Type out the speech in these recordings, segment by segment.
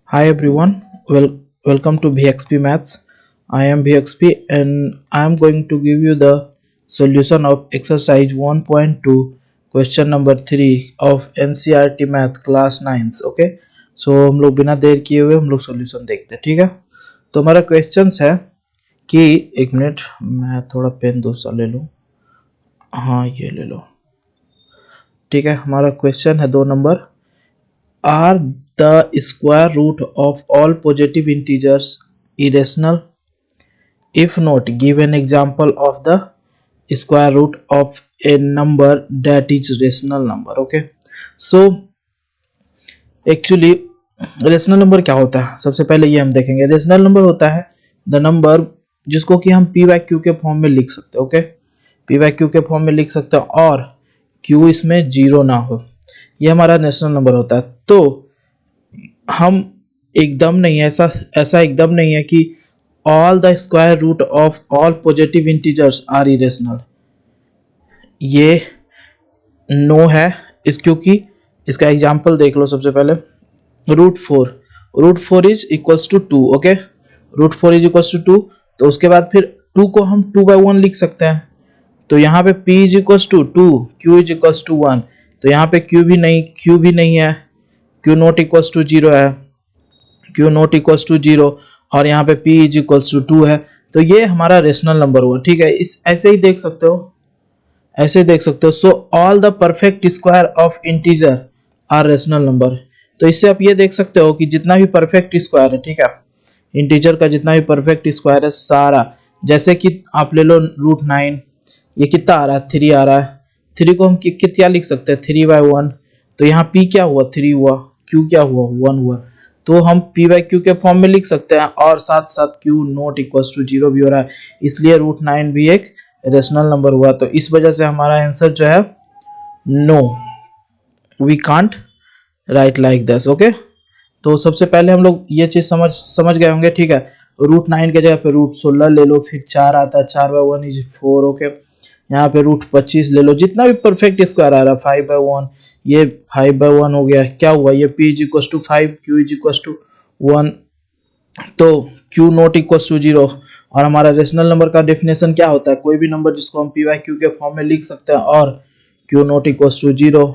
Hi everyone, welcome to BXP Maths. I am BXP and I am going to give you the solution of exercise 1.2 question number 3 of NCERT Math class 9. Okay, so हम लोग बिना देर किए हुए हम लोग solution देखते हैं. ठीक है, तो हमारा क्वेश्चन है कि एक मिनट मैं थोड़ा पेन दूसरा ले लूँ. हाँ ये ले लो. ठीक है, हमारा क्वेश्चन है 2 number. Are the square root of all positive integers irrational? If not, give an example of the square root of a number that is rational number. Okay, so actually rational number क्या होता है, सबसे पहले ये हम देखेंगे. Rational number होता है द नंबर जिसको कि हम पी बाई क्यू के फॉर्म में लिख सकते हैं. ओके, पी बाई क्यू के फॉर्म में लिख सकते हैं और क्यू इसमें जीरो ना हो. ये हमारा नेशनल नंबर होता है. तो हम एकदम नहीं, ऐसा एकदम नहीं है कि all the square root of all positive integers are irrational. ये नो है क्योंकि इसका एग्जांपल देख लो. सबसे पहले root four is equals to 2. Okay, root 4 is equals to 2. तो उसके बाद फिर 2 को हम 2/1 लिख सकते हैं. तो यहाँ पे p is equals to 2, q is equals to 1. तो यहाँ पे q भी नहीं है, q नॉट इक्वल्स टू 0 है, q नॉट इक्वल्स टू 0 और यहाँ पे p इज इक्वल्स टू 2 है. तो ये हमारा रेशनल नंबर हुआ. ठीक है, इस ऐसे ही देख सकते हो. So all the perfect square of integer are rational number. तो इससे आप ये देख सकते हो कि जितना भी परफेक्ट स्क्वायर है, ठीक है, इंटीजर का जितना भी परफेक्ट स्क्वायर है सारा, जैसे कि आप ले लो रूट 9, ये कितना आ रहा है, 3 आ रहा है. 3 को हम कितना लिख सकते हैं, 3/1. तो यहाँ p क्या हुआ, 3 हुआ, q क्या हुआ, 1 हुआ. तो हम p बाई क्यू के फॉर्म में लिख सकते हैं और साथ साथ q नॉट इक्वल्स टू 0 भी हो रहा है. इसलिए रूट 9 भी एक रेशनल नंबर हुआ. तो इस वजह से हमारा आंसर जो है no, we can't write like this. Okay, तो सबसे पहले हम लोग ये चीज समझ गए होंगे. ठीक है, रूट 9 के जगह पे रूट 16 ले लो, फिर 4 आता है, 4/1 इज 4. ओके, यहाँ पे रूट 25 ले लो. जितना भी परफेक्ट स्क्वायर आ रहा है, 5/1, ये 5/1 हो गया. क्या हुआ, ये p is equals to 5, q is equals to 1. तो q नॉट इक्वल्स टू 0. और हमारा रेशनल नंबर का डेफिनेशन क्या होता है, कोई भी नंबर जिसको हम p बाई क्यू के फॉर्म में लिख सकते हैं और q नॉट इक्वल्स टू 0.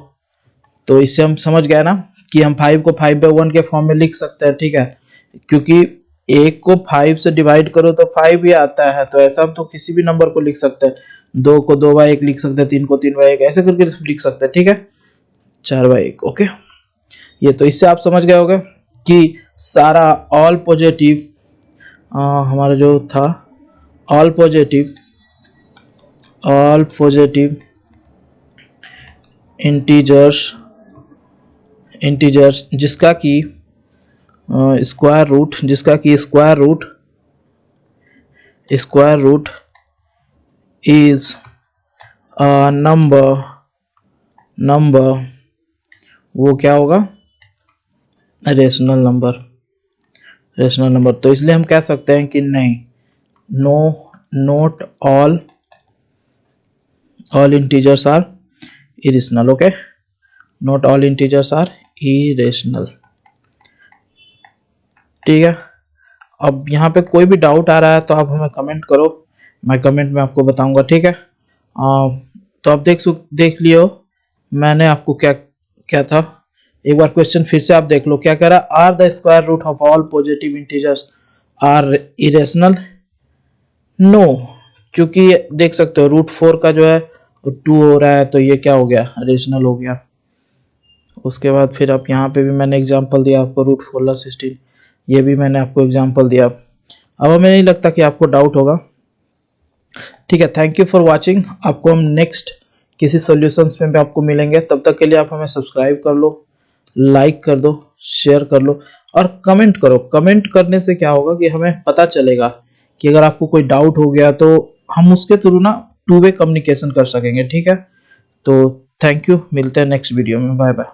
तो इससे हम समझ गए ना कि हम 5 को 5/1 के फॉर्म में लिख सकते हैं. ठीक है, क्योंकि 1 को 5 से डिवाइड करो तो 5 ही आता है. तो ऐसा हम तो किसी भी नंबर को लिख सकते हैं. 2 को 2/1 लिख सकते हैं, 3 को 3/1, ऐसे करके लिख सकते हैं. ठीक है, 4/1. ओके, ये तो इससे आप समझ गए होंगे कि सारा ऑल पॉजिटिव, हमारा जो था ऑल पॉजिटिव इंटीजर्स जिसका कि स्क्वायर रूट इज नंबर, वो क्या होगा, रेशनल नंबर. तो इसलिए हम कह सकते हैं कि नहीं, not all integers are irrational. Okay, not all integers are irrational. ठीक है, अब यहाँ पे कोई भी डाउट आ रहा है तो आप हमें कमेंट करो, मैं कमेंट में आपको बताऊंगा. ठीक है, तो आप देख लियो मैंने आपको क्या था. एक बार क्वेश्चन फिर से आप देख लो. क्या कह रहा है, are the square root of all positive integers are irrational. No, क्योंकि देख सकते हो रूट 4 का जो है 2 हो रहा है, तो ये क्या हो गया, रेशनल हो गया. उसके बाद फिर आप यहाँ पे भी मैंने एग्जांपल दिया आपको, रूट 16, ये भी मैंने आपको एग्जांपल दिया. अब हमें नहीं लगता कि आपको डाउट होगा. ठीक है, थैंक यू फॉर वाचिंग. आपको हम नेक्स्ट किसी सॉल्यूशंस में भी आपको मिलेंगे. तब तक के लिए आप हमें सब्सक्राइब कर लो, लाइक कर दो, शेयर कर लो और कमेंट करो. कमेंट करने से क्या होगा कि हमें पता चलेगा कि अगर आपको कोई डाउट हो गया तो हम उसके थ्रू ना 2 वे कम्युनिकेशन कर सकेंगे. ठीक है, तो थैंक यू, मिलते हैं नेक्स्ट वीडियो में. Bye bye.